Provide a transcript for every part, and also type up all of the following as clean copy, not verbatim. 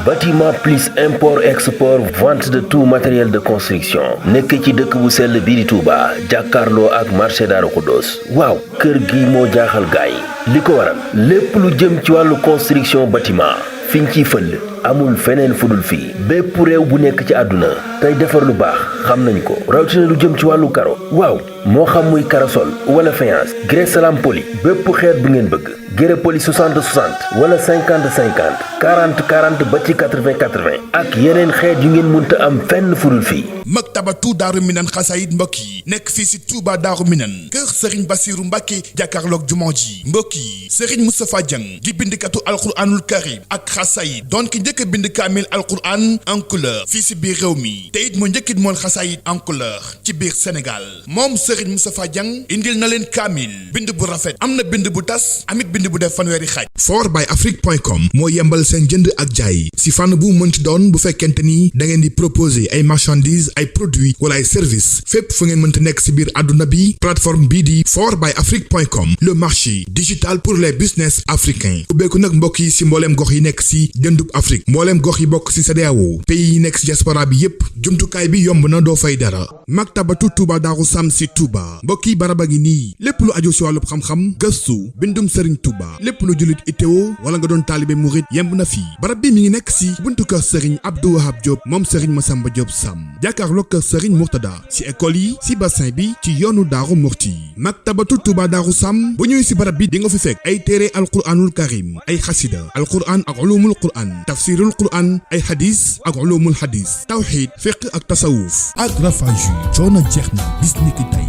bâtiment plus import export vente de tout matériel de construction nekk ci dëkk bu sell bii di Touba jàkkaarloo ak marché Darou Khoudoss waaw kër gi moo jaaxal gaay li ko waral lépp lu jëm ci wàllu construction bâtiment fiñ ciy fël amul feneen fudul fii bépp réew bu nekk ci àdduna tey defar lu baax xam nañ ko rawatina lu jëm ci wàllu karo waaw moo xam muy karosol wala faïence grès salam poli bépp xeet bu ngeen bëgg grès poli 60 60 wala 50 50 40 40 ba ci 80 80 ak yeneen xeet yu ngeen mënta am fenn fudul fii. maktabatu Daaru Minan xasaayid mbokk yi nekk fii si Touba Daaru Minan kër Serigne Bassirou Mbacké jàkkaarloog jumaa ji mbokk yi Serigne Moustapha Dieng di bindikatu alquranul karim ak xasaayid doon ki njëkk a bind kaamil alquran en couleur fii si biir réew mi te it moo njëkkit mool xasaayid en couleur ci biir Sénégal moom Serigne Moustapha Dieng indil na leen kaamil bind bu rafet am na bind bu tas amit bind bu def fanweeri xaaj. fortbyafrique.com moo yembal seen jënd ak jaay si fànn bu mënti doon bu fekkente ni da ngeen di proposer ay marchandises ay produits wala ay services fépp fu ngeen mënti nekk si biir àdduna bi plateforme bii di fortbyafrique.com le marché digital pour les business africains ubbeeku nag mbokk yi si mbooleem gox yi nekk si dëndub Afrique mbooleem gox yi bokk si CEDEAO pays yi nekk si diaspora bi yépp jumtukaay bi yomb na doo fay dara maktabatu Touba Darou Sam si Touba mbokk yi baraba gi nii lépp lu aju si wàllub xam-xam gëstu bindum Serigne Touba lépp lu jullit ittewo wala nga doon taalibe murit yemb na fii barab bi mi ngi nekk si buntu kër Serigne Abdou Wahab Diop moom Serigne Massamba Diop Sam jàkkaarloo kër Serigne Mourtada si école yi si bassin bi ci yoonu Daaru Murti maktabatu Touba Darou Sam bu ñëwee si barab bi di nga fi fekk ay téere alquranul karim ay xasida alquran ak ulumul quran tafsirul quran ay hadis ak ulumul hadis tawhid fiqh ak tasawuf ak rafaju coono jeex na bis ni ki tey.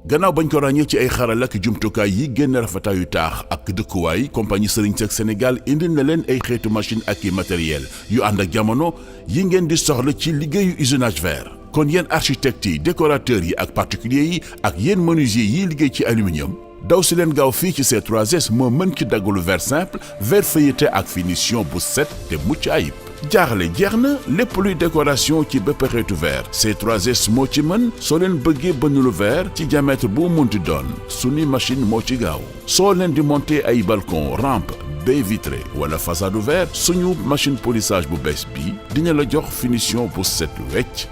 gannaaw bañ ko ràññee ci ay xaral ak jumtukaay yi génn rafetaayu taax ak dëkkuwaay compagnie Serigne Seck Sénégal indil na leen ay xeetu machine ak i matériel yu ànd ak jamono yi ngeen di soxla ci liggéeyu usinage verre. kon yéen architectes yi décorateurs yi ak particuliers yi ak yéen menuisier yiy liggéey ci aluminium daw si leen gaaw fii ci C3S moo mën ci daggalu verre simple verre feuilleté ak finition bu set te mucc ayib. jaaxle jeex na lépp luy décoration ci bépp xeetu verre C3S moo ci mën soo leen bëggee bënn lu verre ci diamètre bu munti doon suñu machine moo ci gaaw soo leen di monter ay balcon rampe baie vitrée wala façade verre suñu machine polissage bu bees bi dina la jox finition bu set wecc.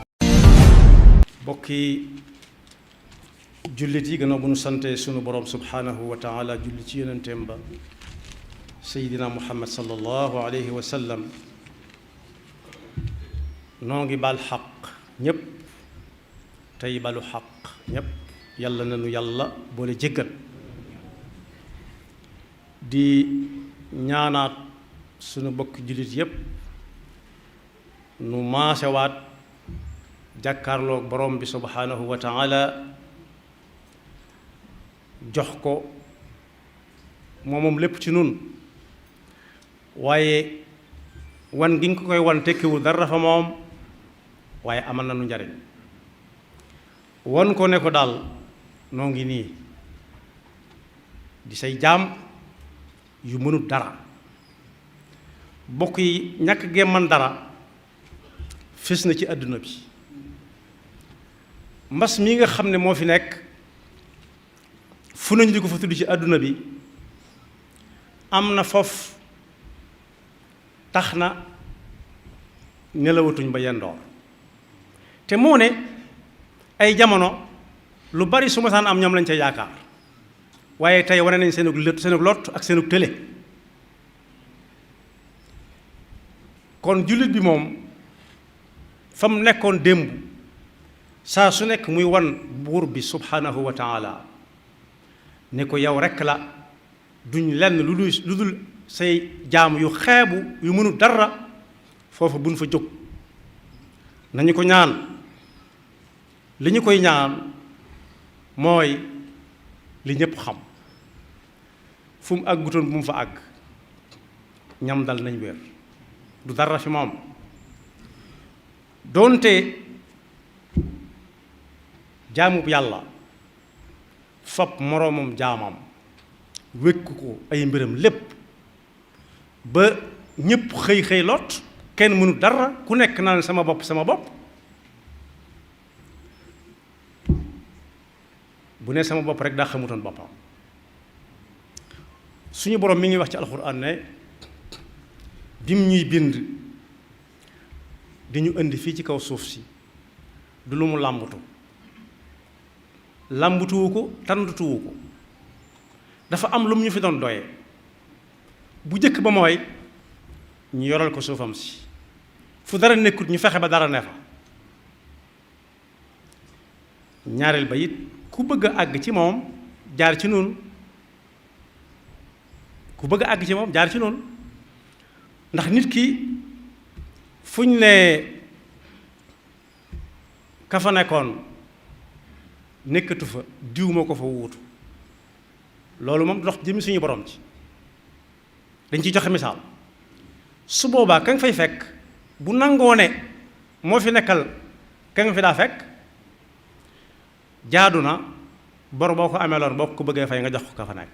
bokki jullit yi gannaaw bu nu sante sunu borom subhanahu wa taala julli ci yonenteem ba Seydina Muhammad sallallahu alayhi wa sallam noo ngi baal xaq ñépp tey balu xaq ñépp yàlla na nu yàlla boole jéggal di ñaanaat sunu bokk jullit yépp nu maasewaat jàkkaarloog borom bi subhaanahu wa taala jox ko moom lépp ci nun waaye wan gi nga ko koy wan tekkiwul dara fa moom waaye amal na nu njariñ won ko ne ko daal noo ngi nii di say jaam yu mënut dara bokk yi ñàkk gee man dara fés na ci àdduna bi mbas mi nga xam ne moo fi nekk fu nañu di ko fa tudd ci àdduna bi am na foofu tax na nelawatuñ ba yendoor te moo ne ay jamono lu bari su ma saan am ñoom lañ ca yaakaar waaye tey wane nañ seenug lot ak seenug tële kon jullit bi moom fa mu nekkoon démb saa su nekk muy wan buur bi subhanahu wa taala ne ko yow rekk la duñ lenn lu dul say jaam yu xeebu yu mënu dara foofu buñ fa jóg nañu ko ñaan li ñu koy ñaan mooy li ñépp xam fu mu àggutoon bu mu fa àgg ñam dal nañ wér du dara fi moom doonte jaamub yàlla fab moroomam jaamam wékk ko ay mbiram lépp ba ñépp xëy lot kenn mënu dara ku nekk naan sama bopp bu ne sama bopp rek daa xamutoon boppam. suñu borom mi ngi wax ci alxuraan ne bim ñuy bind di ñu indi fii ci kaw suuf si du lu mu làmbutuwu ko tàndutuwu ko dafa am lu mu ñu fi doon doyee. bu jëkk ba mooy ñu yoral ko suufam si fu dara nekkut ñu fexe ba dara ne fa. ñaareel ba it ku bëgg a àgg ci moom jaar ci noonu ndax nit ki fu ñu ne ka fa nekkoon nekkatu fa diw moo ko fa wuutu loolu moom dox jëmi suñu borom ci dañ ciy joxe misaal. su boobaa ka nga fay fekk bu nangoo ne moo fi nekkal ka nga fi daa fekk jaadu na bor boo ko ameeloon boo ko bëggee fay nga jox ko ka fa nekk.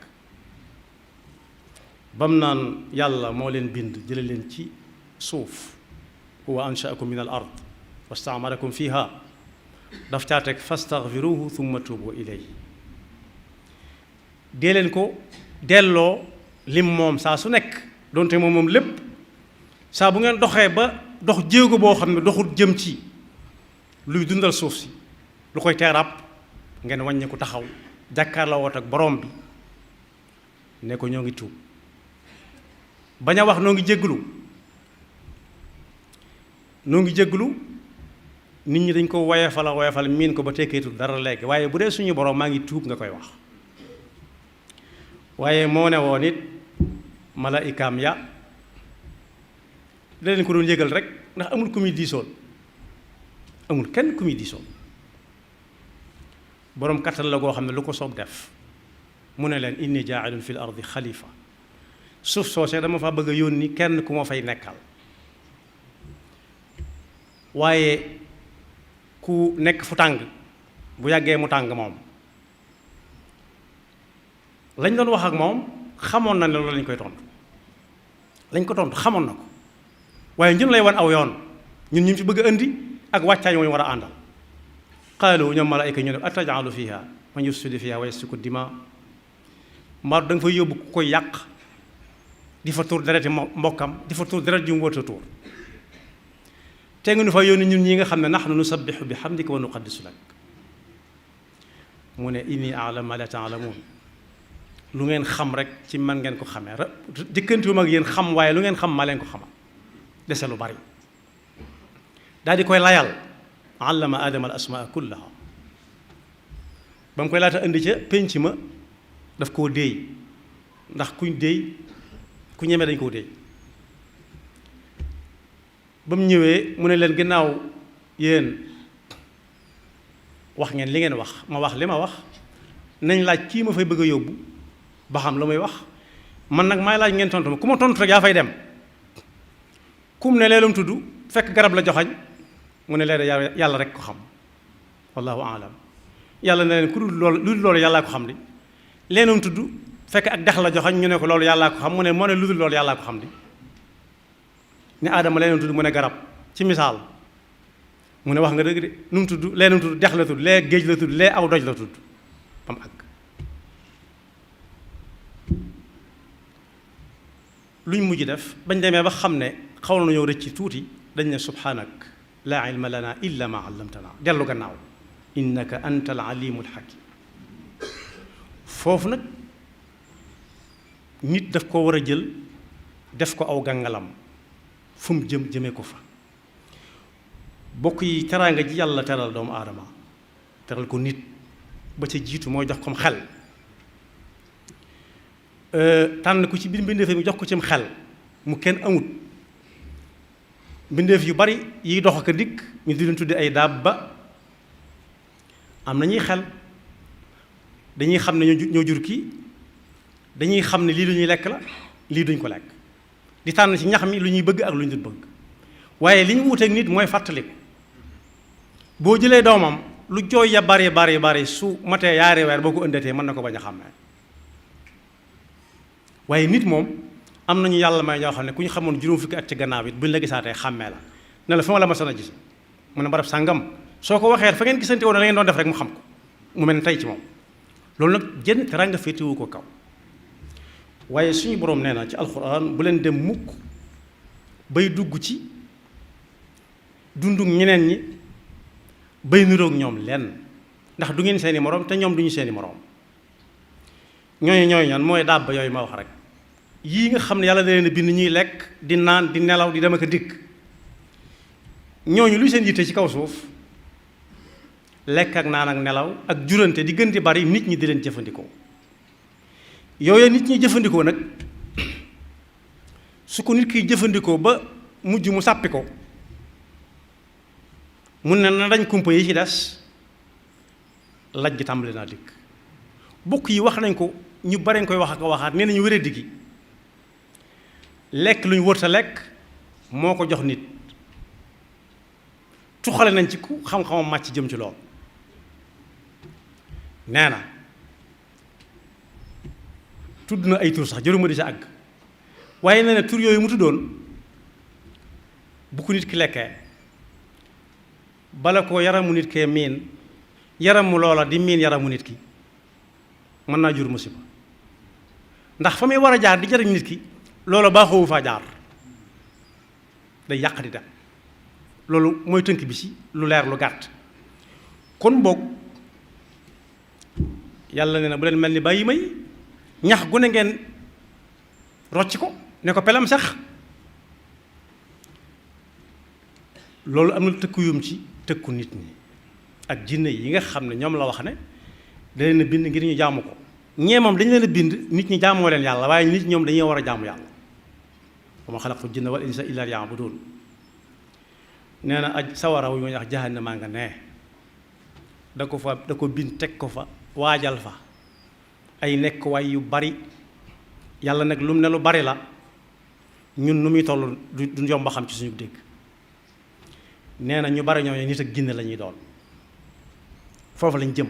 bam naan yàlla moo leen bind jële leen ci suuf huwa anshaakum min al ard wastaamarakum fiha daf caa teg fastaghfiruhu thumma tuubu ilayhi. dee leen ko delloo lim moom saa su nekk donte moom lépp saa bu ngeen doxee ba dox jéego boo xam ne doxul jëm ci luy dundal suuf si lu koy teerab ngeen wàññi ko taxaw jàkkaarloo woot ak borom bi ne ko ñoo ngi tuub bañ a wax noo ngi jégglu nit ñi dañ ko woyefal miin ko ba tekkeetul dara léegi waaye bu dee suñu borom maa ngi tuub nga koy wax. waaye moo ne woon it malaikaam ya da leen ko doon yëgal rek ndax amul ku muy diisoon amul kenn ku muy diisoon boroom kattan la goo xam ne lu ko soob def mu ne leen inni jaa'ilun fil ardi xalifa suuf soosee dama fa bëgg a yónni kenn ku ma fay nekkal waaye ku nekk fu tàng bu yàggee mu tàng moom lañ doon wax ak moom xamoon na ne loolu lañ koy tontu lañ ko tontu xamoon na ko waaye ñun lay wan aw yoon ñun ñu fi bëgg a indi ak wàccaay moo ñu war a àndal. qaalu ñoom malaayika ñu ne atajalu fiha man yufsidu fiha wa yasfiku dima mbaa da nga fay yóbbu ku koy yàq di fa tuur dereti mbokkam di fa tuur deret ju mu wërta tuur te nga nu fa yónni ñun ñi nga xam ne nahnu nusabbihu bi hamdika wa nuqaddisu lak mu ne inni a'lamu ma la ta'lamun lu ngeen xam rek ci man ngeen ko xamee jëkkantiwuma ak yéen xam waaye lu ngeen xam maa leen ko xamal dese lu bari daal di koy layal allama adama al asmaa kullaha ba mu koy laata indi ca pénc ma daf koo déey ndax kuñ déey ku ñeme dañ koo déey ba mu ñëwee mu ne leen ginnaaw yéen wax ngeen li ngeen wax ma wax li ma wax nañ laaj kii ma fay bëgg a yóbbu ba xam la muy wax man nag maay laaj ngeen tontu ma ku ma tontu rek yaa fay dem kum ne leelum tudd fekk garab la joxañ mu ne leen yàlla rek ko xam wallahu aalam yàlla ne leen ku dul loolu yàllaa ko xam di leenum tudd fekk ak dex la joxañ ñu ne ko loolu yàllaa ko xam mu ne moo ne lu dul loolu yàllaa ko xam di ne aadama leenum tudd mu ne garab ci misaal mu ne wax nga dëgg de nu mu tudd leenum tudd dex la tudd lee géej la tudd lee aw doj la tudd ba mu àgg luñ mujj def bañ demee ba xam ne xaw nañoo rëcc tuuti dañ ne subhanak laa ilma lana illa ma allamtana dellu gannaaw innaka anta al alimul hakim foofu nag nit daf ko war a jël def ko aw gàngalam fu mu jëmee ko fa bokk yi teraanga ji yàlla teral doomu aadama teral ko nit ba ca jiitu mooy jox kom xel tànn ko ci biir mbindeef mi jox ko cim xel mu kenn amut mbindeef yu bari yiy dox ak dikk ñu di leen tudde ay dabba am na ñuy xel dañuy xam ne ñoo jur kii dañuy xam ne lii lu ñuy lekk la lii duñ ko lekk di tànn ci ñax mi lu ñuy bëgg ak lu ñu dul bëgg waaye li ñu wuteek nit mooy fàttaliku boo jëlee doomam lu jooy ya bari su matee yaari weer boo ko ëndatee mën na ko bañ a xàmmee waaye nit moom am nañu yàlla may ñoo xam ne ku ñu xamoon juróom fukki at ci gannaaw it buñ la gisaatee xàmmee la ne la fa ma la masoon a gis mu ne barab sàngam soo ko waxee fa ngeen gisante woon la ngeen doon def rek mu xam ko mu mel ne tey ci moom loolu nag jenn teraanga féetewu ko kaw waaye suñu boroom nee na ci alxuraan bu leen dem mukk bay dugg ci dundu ñeneen ñi bay niroog ñoom lenn ndax du ngeen seeni moroom te ñoom duñu seeni moroom ñooñu ñan mooy dàbb yooyu ma wax rek yii nga xam ne yàlla da leen a bind ñuy lekk di naan di nelaw di dem ak a dikk ñooñu luy seen yitte ci kaw suuf lekk ak naan ak nelaw ak jurante di gën di bari nit ñi di leen jëfandikoo yooyu nit ñi jëfandikoo nag su ko nit kiy jëfandikoo ba mujj mu sàppi ko mun na dañ kumpa yi ci des laj gi tàmbali naa dikk bokk yi wax nañ ko ñu bare koy wax ak waxaat nee nañu wéradi gi lekk lu ñu wërta lekk moo ko jox nit tuxale nañ ci ku xam-xamam màcc jëm ci lool nee na tudd na ay tur sax jëruma di sa àgg waaye nee na tur yooyu mu tuddoon bu ko nit ki lekkee bala ko yaramu nit kee miin yaramu loola di miin yaramu nit ki mën naa jur musiba ndax fa muy war a jaar di jariñ nit ki loola baaxoowu faa jaar day yàq di dem loolu mooy tënk bi ci lu leer lu gàtt kon boog yàlla nee na bu leen mel ni bàyyi may ñax gu ne ngeen rocc ko ne ko pelam sax loolu am na tëkku yum ci tëkku nit ñi ak jinne yi nga xam ne ñoom la wax ne da leen a bind ngir ñu jaamu ko ñee moom dañu leen a bind nit ñi jaamoo leen yàlla waaye nit ñoom dañuy war a jaamu yàlla wa ma xalaqtu jinna wal insa illa liya'budun nee na aj sawara wu ñu wax jahannama nga ne da ko bind teg ko fa waajal fa ay nekk waay yu bari yàlla nag lu mu ne lu bari la ñun nu muy toll du yomb a xam ci suñu dégg nee na ñu bari ñooñu nit ak jinne la ñuy doon foofu lañ jëm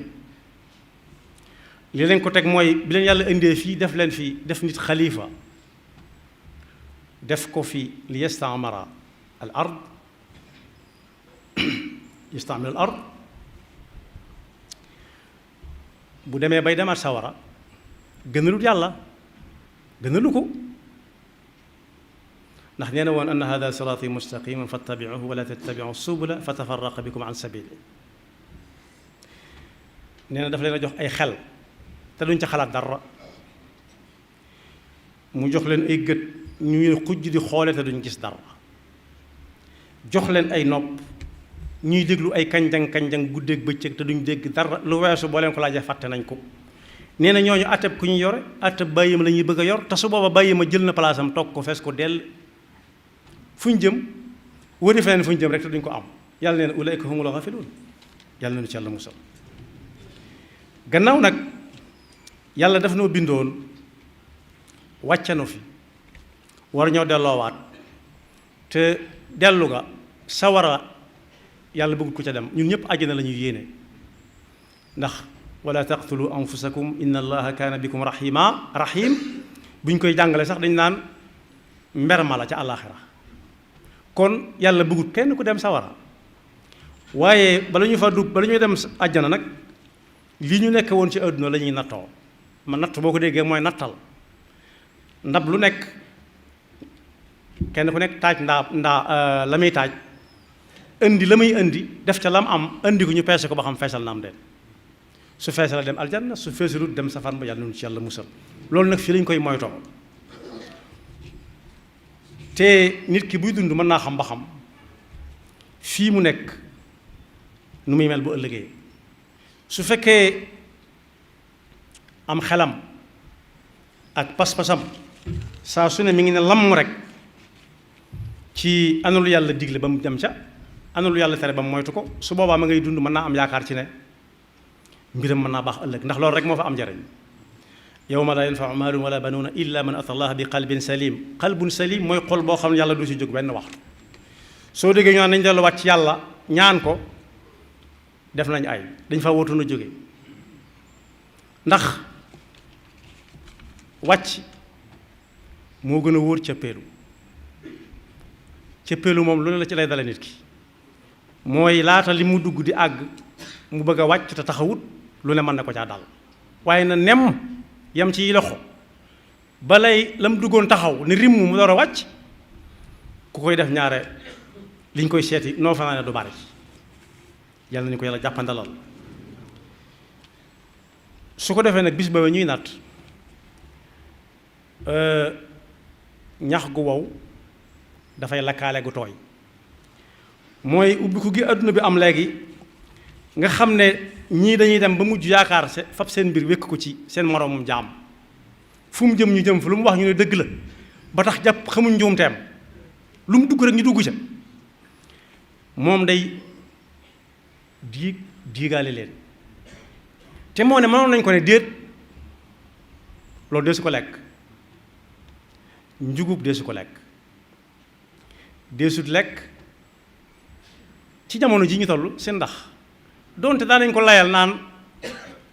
li leen ko teg mooy bi leen yàlla indee fii def leen fii def nit xalifa def ko fi li yastamara al ard yastamir al ard bu demee bay demaat sawara gënalut yàlla gënalu ko ndax nee na woon anna hada siraati mustaqiman fattabi'uhu wa la tattabi'u subula fa tafarraqa bikum an sabili nee na dafa leen a jox ay xel te duñ ca xalaat dara mu jox leen ay gët ñuy xujj di xoole te duñ gis dara jox leen ay nopp ñuy déglu ay kanjang guddeeg bëccëg te duñ dégg dara lu weesu boo leen ko laajee fàtte nañ ko nee na ñooñu atteb ku ñu yore atteb bàyyima la ñuy bëgg a yor te su booba bàyyima jël na palaasam toog ko fees ko dell fu ñu jëm wëri feneen fu ñu jëm rek te duñ ko am yàlla nee na ulaika humul ghafiluun yàlla na nu ci yàlla musal gannaaw nag yàlla daf noo bindoon wàccanu fi war ñoo delloowaat te dellu ga sawara yàlla bëggut ko ca dem ñun ñëpp àjjana la ñuy yéene ndax wala taqtulu anfusakum inna allaha kaana bikum rahim bu ñu koy jàngale sax dañ naan mber ma la ca àllaaxira kon yàlla bëggut kenn ku dem sawara waaye bala ñu fa dugg bala ñuy dem àjjana nag li ñu nekk woon ci àdduna la ñuy nattoo ma natt boo ko déggee mooy nattal ndab lu nekk kenn ku nekk taaj ndaa la muy taaj indi la muy indi def ca lam am indi ko ñu peese ko ba xam feesal na am de su feesal la dem aljanna su feesalut dem safar ba yàlla noonu ci yàlla musal loolu nag fii lañ koy moytoo te nit ki buy dund mën naa xam ba xam fii mu nekk nu muy mel bu ëllëgee su fekkee am xelam ak pas-pasam saa su ne mi ngi ne lamm rek ci ana lu yàlla digle ba mu dem ca ana lu yàlla tere ba mu moytu ko su boobaa ma ngay dund mën naa am yaakaar ci ne mbiram mën naa baax ëllëg ndax loolu rek moo fa am njariñ yawma laa yanfa'u maalun wala banuuna illa man ata allaha bi qalbin salim qalbun salim mooy xol boo xam ne yàlla du si jóg benn waxtu soo déggee ñu naan nañ delluwaat ci yàlla ñaan ko def nañ ay dañ fa wootoon a jóge ndax wàcc moo gën a wóor cëppeelu cëppeelu moom lu ne la ci lay dale nit ki mooy laata li mu dugg di àgg mu bëgg a wàcc te taxawut lu ne mën na ko caa dal waaye na nem yam ci loxo balay lam duggoon taxaw ne rimm mu door a wàcc ku koy def ñaare liñ koy seeti noo fanaane du bari yàlla nañu ko yàlla jàppandalal su ko defee nag bis ba ñuy natt ñax gu wow dafay lakkaale gu tooy mooy ubbiku gi adduna bi am léegi nga xam ne ñii dañuy dem ba mujj yaakaar fab seen mbir wékk ko ci seen moroomum jaam fu mu jëm ñu jëm fa lu mu wax ñu ne dëgg la ba tax jàpp xamuñ njuumteem lu mu dugg rek ñu dugg ca moom day diigaale leen te moo ne mënoon nañ ko ne déet loolu dee su ko lekk njugub dee su ko lekk dee sut lekk ci jamono ji ñu toll seen ndax doonte daanañ ko layal naan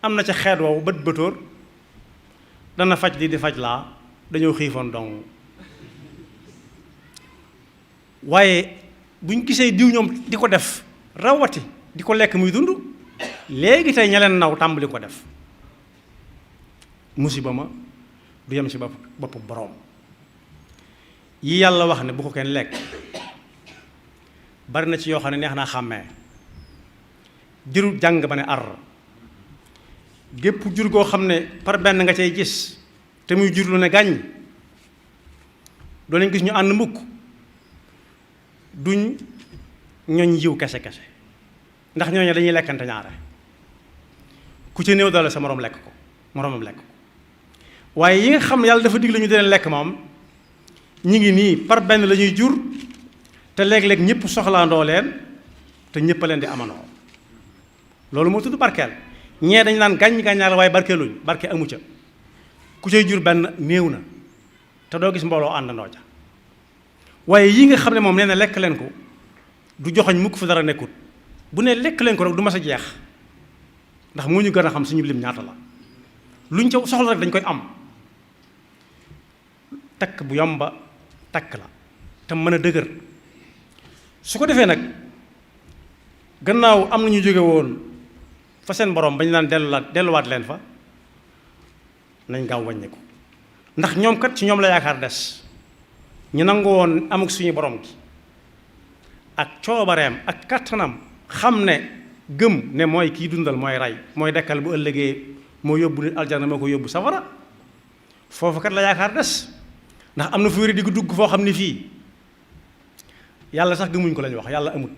am na ca xeet woowu bët bëtóor dana faj di faj laa dañoo xiifoon dong waaye buñ gisee diw ñoom di ko def rawati di ko lekk muy dund léegi tey ña leen naw tàmbali ko def musiba ma du yem ci bopp boroom yi yàlla wax ne bu ko kenn lekk bari na ci yoo xam ne neex naa xàmmee jëru jàng ba ne ar gépp jur goo xam ne par benn nga cay gis te muy jur lu ne gàññ doo leen gis ñu ànd mukk duñ ñoñ yiw kese kese ndax ñooñu dañuy lekkante ñaare ku ci néew doole sa moroom lekk ko moroomam lekk ko waaye yi nga xam ne yàlla dafa dig la ñu di leen lekk moom ñi ngi nii par benn la ñuy jur te léeg-léeg ñëpp soxlaandoo leen te ñëpp a leen di amanoo loolu moo tudd barkeel ñee dañ naan gàññ gàññaar waaye barkeeluñ barke amu ca ku cay jur benn néew na te doo gis mbooloo àndandoo ca waaye yi nga xam ne moom nee na lekk leen ko du joxoñ mukk fu dara nekkut bu ne lekk leen ko rek du mas a jeex ndax moo ñu gën a xam suñu lim ñaata la luñ ca soxla rek dañ koy am takk bu yomba takk la te mën a dëgër su ko defee nag gannaaw am na ñu jóge woon fa seen borom bañ naan delluwaat leen fa nañ gaaw wàññi ko ndax ñoom kat ci ñoom la yaakaar des ñu nangu woon amuk suñu borom gi ak coobareem ak kattanam xam ne gëm ne mooy kii dundal mooy rey mooy dekkal bu ëllëgee moo yóbbu nit aljana moo ko yóbbu safara foofu kat la yaakaar des ndax am na fu wéri di dugg foo xam ne fii yàlla sax gëmuñ ko lañu wax yàlla amul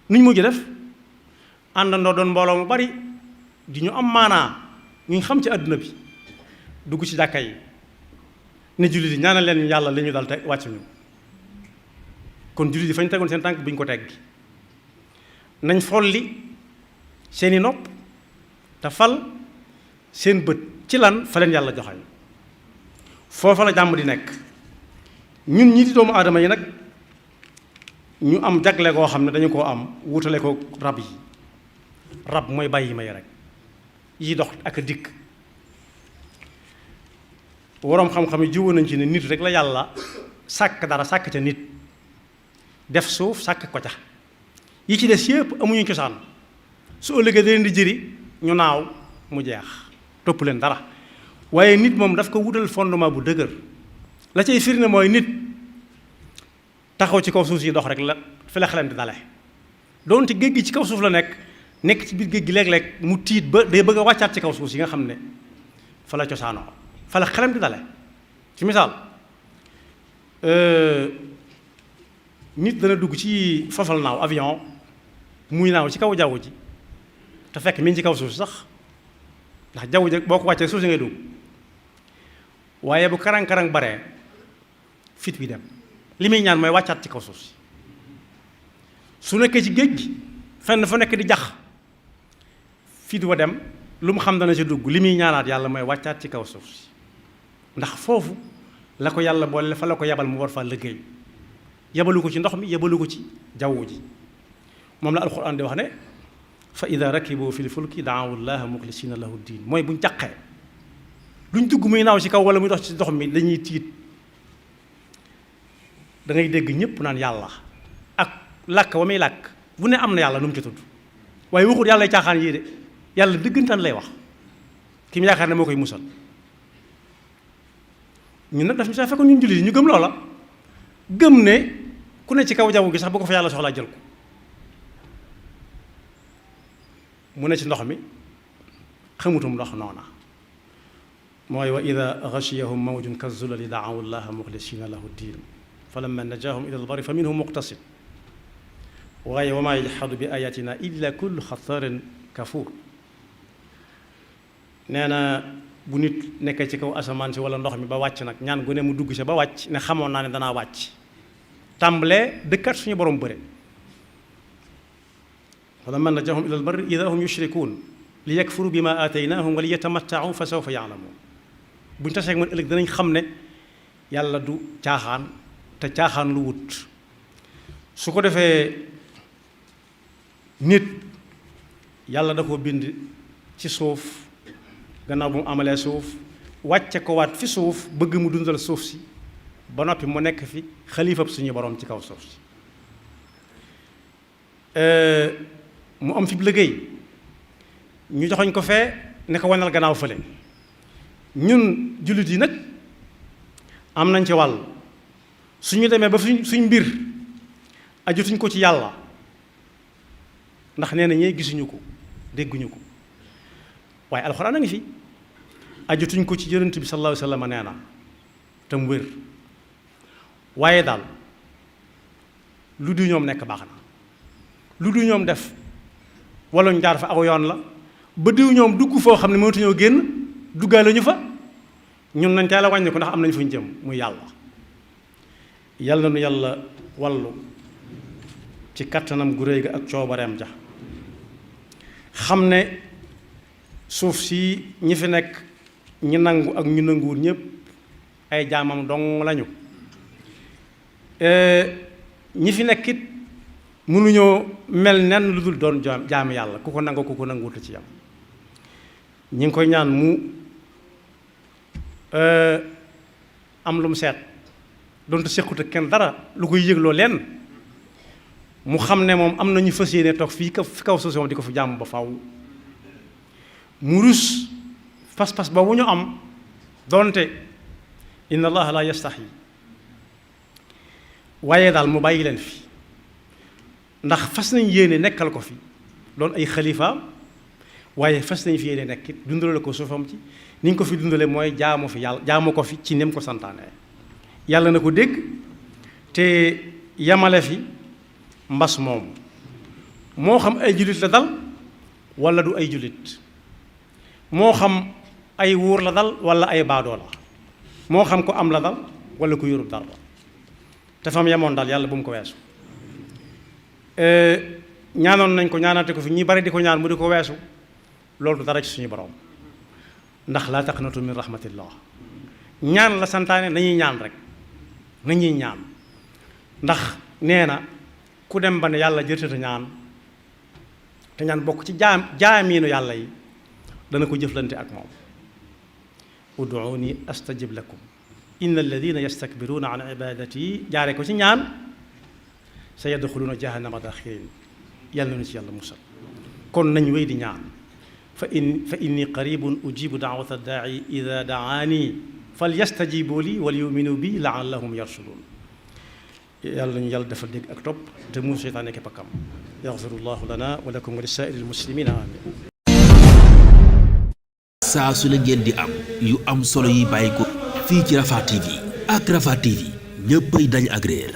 nuñ mujj def àndandoo doon mbooloo mu bari di ñu am maanaa ñu xam ci àdduna bi dugg ci jàkka yi ne jullit yi ñaanal leen yàlla li ñu dal te wàcc ñu kon jullit yi fañ tegoon seen tànk bu ñu ko teggi nañ folli seeni nopp te fal seen bët ci lan fa leen yàlla joxañ foofa la jàmm di nekk ñun ñi di doomu aadama yi nag ñu am jagle koo xam ne dañu koo am wutale ko rab yi rab mooy bàyyi may rek yi dox ak a dikk waroom xam-xam yi jiwoon nañ ci ne nit rek la yàlla sàkk dara sàkk ca nit def suuf sàkk ko ca yi ci des yëpp amuñu cosaan su ëllëgee da leen di jëri ñu naaw mu jeex topp leen dara waaye nit moom daf ko wutal fondement bu dëgër la cay firnde mooy nit taxaw ci kaw suuf si dox rek la fi la xelam di dale doonte géej gi ci kaw suuf la nekk ci biir géej gi léeg-léeg mu tiit ba day bëgg a wàccaat ci kaw suuf si nga xam ne fa la cosaanoo fa la xelam di dale ci misaal nit dana dugg ci fafal naaw avion muy naaw ci kaw jaww ji te fekk mi ngi ci kaw suuf si sax ndax jaww ji boo ko wàccee suuf si ngay dugg waaye bu karang-karang baree fit wi dem li muy ñaan mooy wàccaat ci kaw suuf si su nekkee ci géej gi fenn fa nekk di jax fit wa dem lu mu xam dana ci dugg li muy ñaanaat yàlla mooy wàccaat ci kaw suuf si ndax foofu la ko yàlla boole fa la ko yabal mu war fa liggéey yabalu ko ci ndox mi yabalu ko ci jaww ji moom la alquran di wax ne fa ida rakibu fil fulki daawu llaha muxlisina lahu diin mooy buñ jaqee luñ dugg muy naaw ci kaw wala muy dox ci ndox mi dañuy tiit da ngay dégg ñëpp naan yàlla ak làkk wa muy làkk bu ne am na yàlla nu mu ci tudd waaye waxut yàlla caaxaan yii de yàlla dëggantaan lay wax ki mu yaakaar ne moo koy musal. ñun nag daf ñu saa fekkoon ñun jullit yi ñu gëm loola, gëm ne ku ne ci kaw jaww gi sax bu ko fa yàlla soxlaa jël ko. mu ne ci ndox mi xamutum ndox noona mooy wa ida ghashiyahum mawjun kazulali daawu llaha muxlisina lahu diin falamma najahum ila albari fa minhum muqtasid waaye wa maa yajhadu bi ayatina illa kullu xataarin kafuur. nee na bu nit nekkee ci kaw asamaan si wala ndox mi ba wàcc nag ñaan gu ne mu dugg si ba wàcc ne xamoon naa ne danaa wàcc tàmbalee dëkkat suñu borom bëre. falammaa najjaahum ilal barri idaa hum yushrikuun li yakfuru bimaa aataynaahum wa li yatamatta'u fa sawfa ya'lamuun. buñ tasee ak man ëllëg danañ xam ne yàlla du caaxaan te caaxaan lu wut. su ko defee nit yàlla da koo bind ci suuf gannaaw bu mu amalee suuf wàcce ko waat fi suuf bëgg mu dundal suuf si ba noppi mu nekk fi xalifab suñu borom ci kaw suuf si. mu am fi liggéey ñu joxoñ ko fee ne ko wanal gannaaw fële. ñun jullit yi nag am nañ ci wàll suñu demee ba suñ mbir ajutuñ ko ci yàlla ndax nee na ñee gisuñu ko dégguñu ko waaye alxuraan a ngi fi ajutuñ ko ci yonent bi sallallahu alayhi wa sallam nee na te mu wér waaye daal lu du ñoom nekk baax na lu du ñoom def wala ñu jaar fa aw yoon la ba diw ñoom dugg foo xam ne mënatuñoo génn duggaale ñu fa ñun nañ teel a wàññi ko ndax am nañ fu ñu jëm muy yàlla. yàlla nu yàlla wallu ci kattanam gu réy ga ak coobareem ja xam ne suuf si ñi fi nekk ñi nangu ak ñu nanguwul ñëpp ay jaamam dong lañu. ñi fi nekk it mënuñoo mel nen lu dul doon jaami yàlla ku ko nangu ku ko nanguwut ci yam. ñi ngi koy ñaan mu am lu mu seet donte sequt ak kenn dara lu koy yëgloo leen mu xam ne moom am na ñu fas yéene toog fii fi kaw suuf di ko fi jàmm ba faw mu rus pas-pas boobu ñu am donte inna allaha la yastahi waaye daal mu bàyyi leen fi ndax fas nañ yéene nekkal ko fi doon ay xalifaam waaye fas nañ fi yéene nekk it dundale ko suufam ci ni ñu ko fi dundale mooy jaamu fi yàlla jaamu ko fi ci nem ko santaane yàlla na ko dégg te yamale fi mbas moom moo xam ay jullit la dal wala du ay jullit moo xam ay wuur la dal wala ay baadoo la moo xam ko am la dal wala ku yorul dara te fam yemoon daal yàlla bu mu ko weesu. ñaanoon nañ ko ñaanate ko fi ñi bari di ko ñaan mu di ko weesu loolu du dara ci suñu borom ndax laa taqnatu min rahmatillah ñaan la santaane nañuy ñaan rek nañuy ñaan ndax nee na ku dem ba ne yàlla jërtata ñaan te ñaan bokk ci jaamiinu yàlla yi dana ko jëflante ak moom. ud'uuni astajib lakum inna alladina yastakbiruuna an ibadati jaare ko ci ñaan sa yadxuluuna jahannama daxirin yàlla na ci yàlla musal. kon nañ wéy di ñaan fa inni qaribun ujibu daawata daai ida daani fal yastajibu li wal yuminu bi laallahum yarshudun. yàlla nañu yàlla defal dégg ak topp te mu seytaane képp akam. yaxfirullahu lana wa lakum wa li saa'iril muslimina amin. saa su la ngeen di am yu am solo yi bàyyi ko fii ci Rafah TV ak Rafah TV ñëppay dañ ak réer.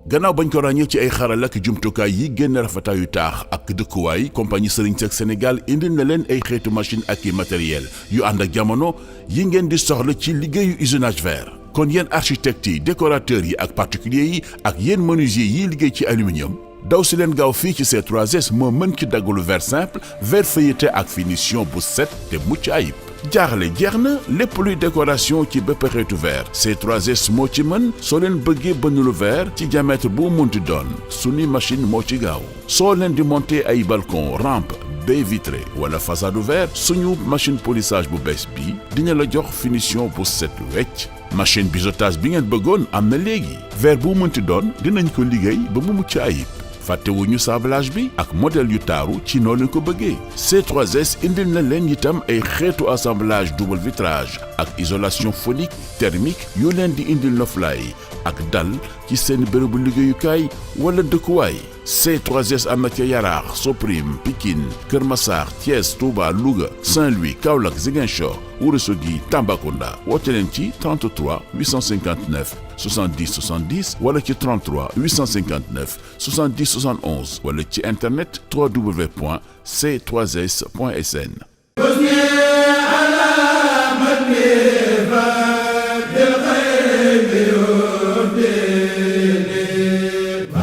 gannaaw bañ ko ràññee ci ay xaral ak jumtukaay yi génn rafetaayu taax ak dëkkuwaay compagnie Serigne Seck Sénégal indil na leen ay xeetu machine ak i matériel yu ànd ak jamono yi ngeen di soxla ci liggéeyu usinage verre. kon yéen architectes yi décorateurs yi ak particuliers yi ak yéen menuisier yiy liggéey ci aluminium daw si leen gaaw fii ci C3S moo mën ci daggalu verre simple verre feuilleté ak finition bu set te mucc ayib. jaaxle jeex na lépp luy décoration ci bépp xeetu verre C3S moo ci mën soo leen bëggee bënnulu verre ci diamètre bu munti doon suñu machine moo ci gaaw soo leen di monter ay balcon rampe baie vitrée wala façade verre suñu machine polissage bu bees bi dina la jox finition bu set wecc. machine biseautage bi ngeen bëggoon am na léegi verre bu mënti doon dinañ ko liggéey ba mu mucc ayib. fàttewuñu sablage bi ak modèle yu taaru ci noonu ko bëggee C3S indil na leen itam ay xeetu assemblage double vitrage ak isolation phonique thermique yu leen di indil noflaay ak dal ci seen bërëbu liggéeyukaay wala dëkkuwaay. C3S am na ca Yaraax Soprim Pikine Kër Massar Thiès Touba Louga Saint-Louis Kaolack Ziguinchor Ourossogui Tambacounda woote leen ci 33 859 70 70 wala ci 33 859 70 71 wala ci internet www.c3s.sn.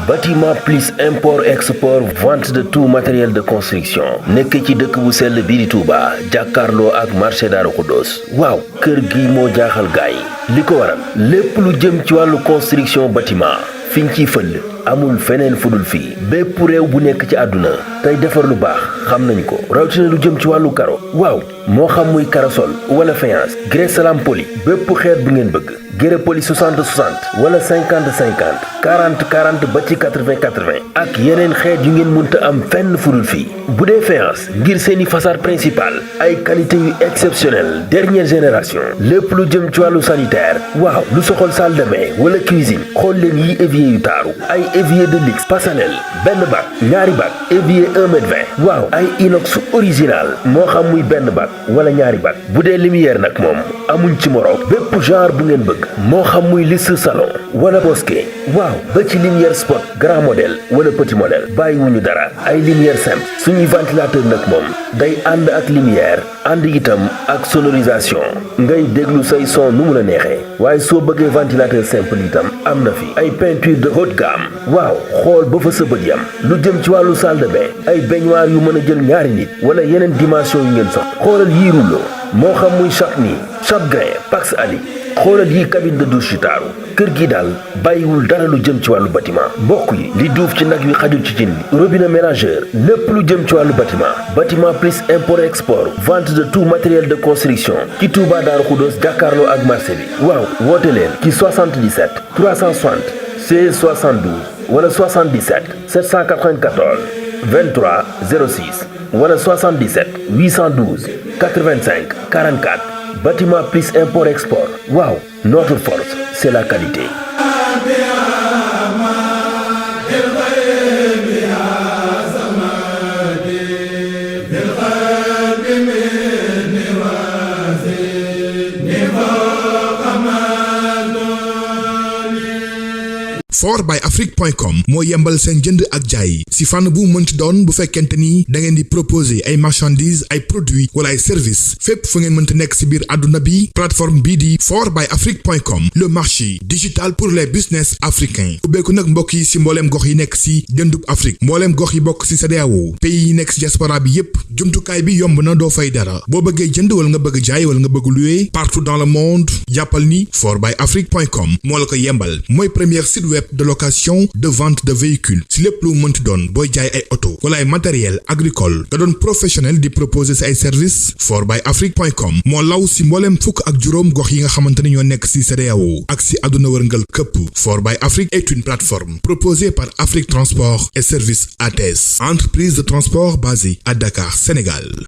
Bâtiment plus import export vente de tout matériel de construction nekk ci dëkk bu sell bii di Touba jàkkaarloo ak marché Daaru Xudoos waaw kër gi moo jaaxal gaay li ko waral lépp lu jëm ci wàllu construction bâtiment fiñ ciy fël amul feneen fudul fii bépp réew bu nekk ci àdduna tey defar lu baax xam nañ ko rawatina lu jëm ci wàllu karo waaw moo xam muy karasol wala faïence grès salam poli bépp xeet bu ngeen bëgg grès poli 60 60 wala 50 50 40 40 ba ci 80 80 ak yeneen xeet yu ngeen mënta am fenn fudul fii bu dee faïence ngir seeni façade principale ay qualité yu exceptionnelle dernière génération lépp lu jëm ci wàllu sanitaire waaw lu soxol salle de bain wala cuisine xool leen yi évier yu taaru ay évier de luxe personnel benn bac ñaari bac évier 1 mètre 20 waaw ay inox original moo xam muy benn bac wala ñaari bac bu dee lumière nag moom amuñ ci moroom bépp genre bu ngeen bëgg moo xam muy liste salon wala bosquet waaw ba ci lumière spot grand modèle wala petit modèle bàyyiwuñu dara ay lumière simple suñuy ventilateur nag moom day ànd ak lumière ànd itam ak sonorisation ngay déglu say son nu mu la neexee waaye soo bëggee ventilateur simple itam am na fi ay peinture de haute gamme waaw xool ba fa sa bët yam lu jëm ci wàllu salle de bain ay baignoire yu mën a jël ñaari nit wala yeneen dimension yu ngeen soxla xoolal yii rouleau moo xam muy Chapni Chapgrain Pax Ali xoolal yi cabine de douche yu taaru kër gi daal bàyyiwul dara lu jëm ci wàllu bâtiment mbokk yi li duuf ci nag wi xajul ci cin li robinet mélangeur lépp lu jëm ci wàllu bâtiment plus import export vente de tout matériel de construction ci Touba Daaru Xudoos jàkkaarloo ak marché bi waaw woote leen ci 77 360 16 72 wala 77 794 23 06 wala 77 812 85 44 bâtiment plus import export waaw notre force c'est la qualité. fortbyafrique.com moo yembal seen jënd ak jaay si fànn bu mënti doon bu fekkente ni da ngeen di proposer ay marchandises ay produits wala ay services fépp fu ngeen mënti nekk si biir àdduna bi plateforme bii di fortbyafrique.com le marché digital pour les business africains ubbeeku nag mbokk yi si mbooleem gox yi nekk si jëndub Afrique mbooleem gox yi bokk si CEDEAO pays yi nekk si diaspora bi yépp jumtukaay bi yomb na doo fay dara boo bëggee jënd wala nga bëgg jaay wala nga bëgg louer partout dans le monde jàppal ni fortbyafrique.com moo la ko yembal mooy première site web de location de vente de véhicules si lépp lu mënti doon booy jaay ay auto wala ay matériel agricole nga doon professionnel di proposer si ay services fortbyafrique.com moo law si mbooleem fukk ak juróom gox yi nga xamante ne ñoo nekk si CEDEAO ak si àdduna wërngal këpp Fortbyafrique est une plateforme proposée par Afrique Transport et Services ATS, entreprise de transport basée à Dakar, Sénégal.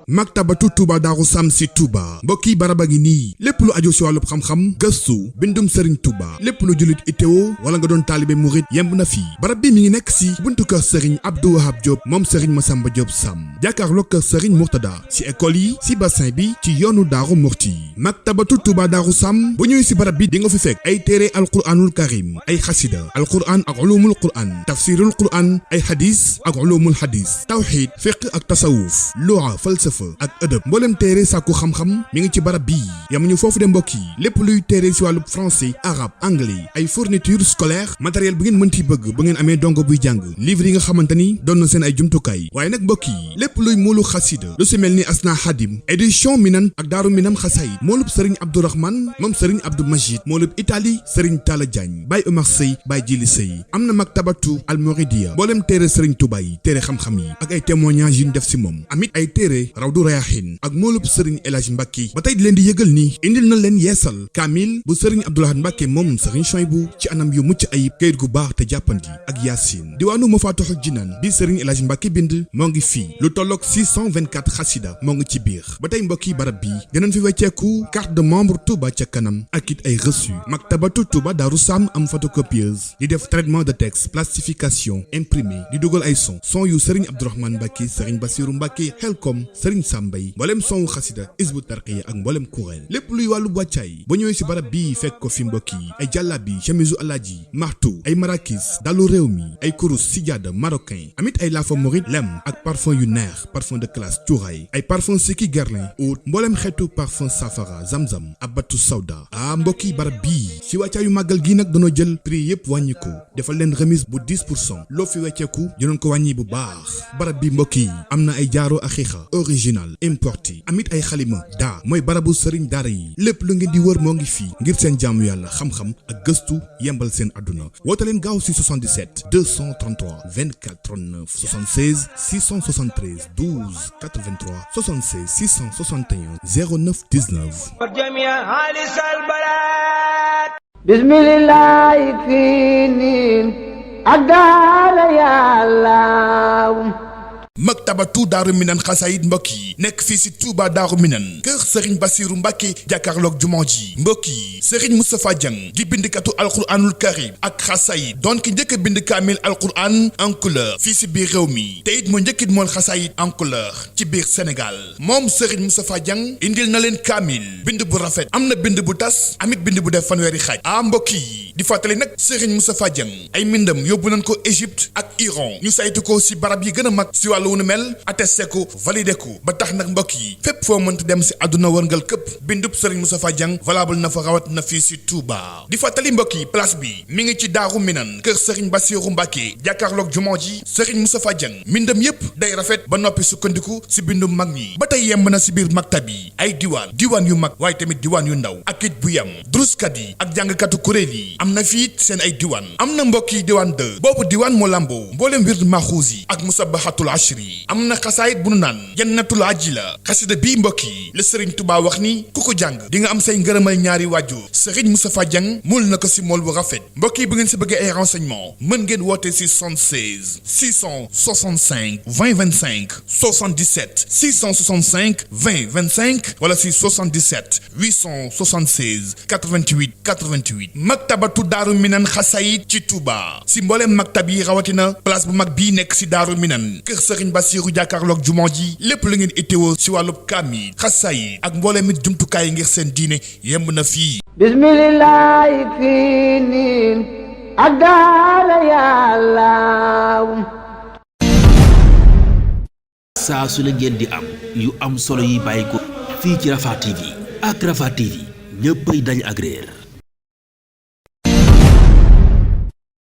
Maktabatu Touba Daaru Sam si Touba mbokki baraba ngi nii lépp lu aju si wàllu xam-xam gëstu bindum Serigne Touba lépp lu jullit ittewo wala nga doon taalibe murit yemb na fii barab bi mi ngi nekk si buntu kër Serigne Abdou Wahab Diop moom Serigne Massamba Diop Sam jàkkaarloo kër Serigne Mourtada si école yi si bassin bi ci yoonu Daaru Murti Maktabatu Touba Daaru Sam bu ñëwee si barab bi di nga fi fekk ay téere alquranul karim ay xasida alquran ak ulumul quran tafsirul quran ay hadis ak ulumul hadis tawxid fiqh ak tasawuf lugha falsafa fa ak ëdëb mboolem téere sàkku xam-xam mi ngi ci barab bii yamuñu foofu de mbokk yi lépp luy téere si wàllu français arabe anglais ay fourniture scolaire matériel bu ngeen mënti bëgg ba ngeen amee dongo buy jàng livre yi nga xamante ni doon na seen ay jumtukaay waaye nag mbokk yi lépp luy moolu xasida lu si mel ni Asna Hadim édition Minan ak Daaru Minam xasaayid moolub Serigne Abdourahmane moom Serigne Abdou Majid moolub Italie Serigne Talla Diagne Baye Omar Sey Baye Jili Sey am na maktabatu Al Mouridiya mboolem téere Serigne Touba yi téere xam-xam yi ak ay témoignages yu ñu def si moom amit ay téere Rawdu Rayahin ak moolub Serigne El Hadj Mbacke ba tey di leen di yëgal ni indil na leen yeesal kaamil bu Serigne Abdoulahad Mbacke moom Serigne Chouaïbou ci anam yu mucc ayib kayit gu baax te jàppandi ak Yaasin diwaanu Mafatihul Jinaan bi Serigne El Hadj Mbacke bind moo ngi fii lu tolloog 624 xasida moo ngi ci biir ba tey mbokk yi barab bi dinañ fi wecceeku carte de membre Touba ca kanam ak it ay reçu maktabatu Touba Darou Sam am photocopieuse di def traitement de texte plastification imprimé di dugal ay son yu Serigne Abdourahmane Mbacke Serigne Bassirou Mbacke Xelkom Serigne Sambay mboolem son wu xasida Hizbut Tarqiyyah ak mboolem kuréel lépp luy wàllu wàccaay ba ñëwee si barab bii fekk ko fi mbokk yi ay jàllabi chemisu alaaji martu ay marakis dalu réew mi ay kurus sijaada marocain amit ay laafa morit lem ak parfum yu neex parfum de classe cuuraay ay parfum Siki Guerlain oud mboolem xeetu parfum safara zamzam abatu sawda mbokk yi barab bii si wàccaayu màggal gi nag dañoo jël prix yëpp wàññi ko defal leen remise bu 10% loo fi wecceeku dinañ ko wàññi bu baax barab bi mbokk yi am na ay jaaro axiixa original importé amit ay xalima daa mooy barabu sëriñ daara yi lépp lu ngeen di wër moo ngi fii ngir seen jaamu yàlla xam-xam ak gëstu yembal seen àdduna woote leen gaaw si 77 233 24 39 76 673 12 83 76 661 09 19 bismillah finin adala ya Allah maktabatu Daaru Minan xasaayid mbokk yi nekk fii si Touba Daaru Minan kër Serigne Bassirou Mbacke jàkkaarloog jumaa ji mbokk yi Serigne Moustapha Dieng di bindikatu alquranul karim ak xasaayid doon ki njëkk a bind kaamil alquran en couleur fii si biir réew mi te it moo njëkkit mool xasaayid en couleur ci biir Sénégal moom Serigne Moustapha Dieng indil na leen kaamil bind bu rafet am na bind bu tas amit bind bu def fanweeri xaaj mbokk yi di fàttali nag Serigne Moustapha Dieng ay mbindam yóbbu nañ ko Égypte ak Iran ñu saytu ko si barab yi gën a mag si wàllu wu nu mel attesté ko validé ko ba tax nag mbokk yi fépp foo mënta dem si àdduna wërngal këpp bindub Serigne Moustapha Dieng valable na fa rawat na fii si Touba di fàttali mbokk yi place bi mi ngi ci Daaru Minan kër Serigne Bassirou Mbacke jàkkaarloog jumaa ji Serigne Moustapha Dieng mbindam yépp day rafet ba noppi sukkandiku si bindum mag ñi ba tey yemb na si biir maktab yi ay diwaan yu mag waaye tamit diwaan yu ndaw ak it bu yem druskat yi ak jàngkatu kuréel yi am na fii seen ay diwaan am na mbokk yi diwaan 2 boobu diwaan moo lamboo mbooleem wird maxuus yi ak musabahatul ashri am na xasaayit bu nu naan jannatul ajila xasida bii mbokk yi la Serigne Touba wax ni ku ko jàng di nga am say ngërëmal ñaari waajur Serigne Moustapha Dieng mool na ko si mool bu rafet mbokk yi bu ngeen si bëggee ay renseignement mën ngeen woote si 76 665 20 25 77 665 20 25 wala si 77 876 88 88 maktabatu Daaru Minan xasaayit ci Touba si mbooleem maktab yi rawatina place bu mag bii nekk si Daaru Minan kër Serigne Bassirou jàkkaarloog jumaa ji lépp lu ngeen itteewoo si wàllub kaamil xasaayid ak mbooleem it jumtukaay ngir seen diine yemb na fii bismillah finin adala ya Allah saa su la ngeen di am yu am solo yi bàyyi ko fii ci Rafah TV ak Rafah TV ñëppay dañ ak réer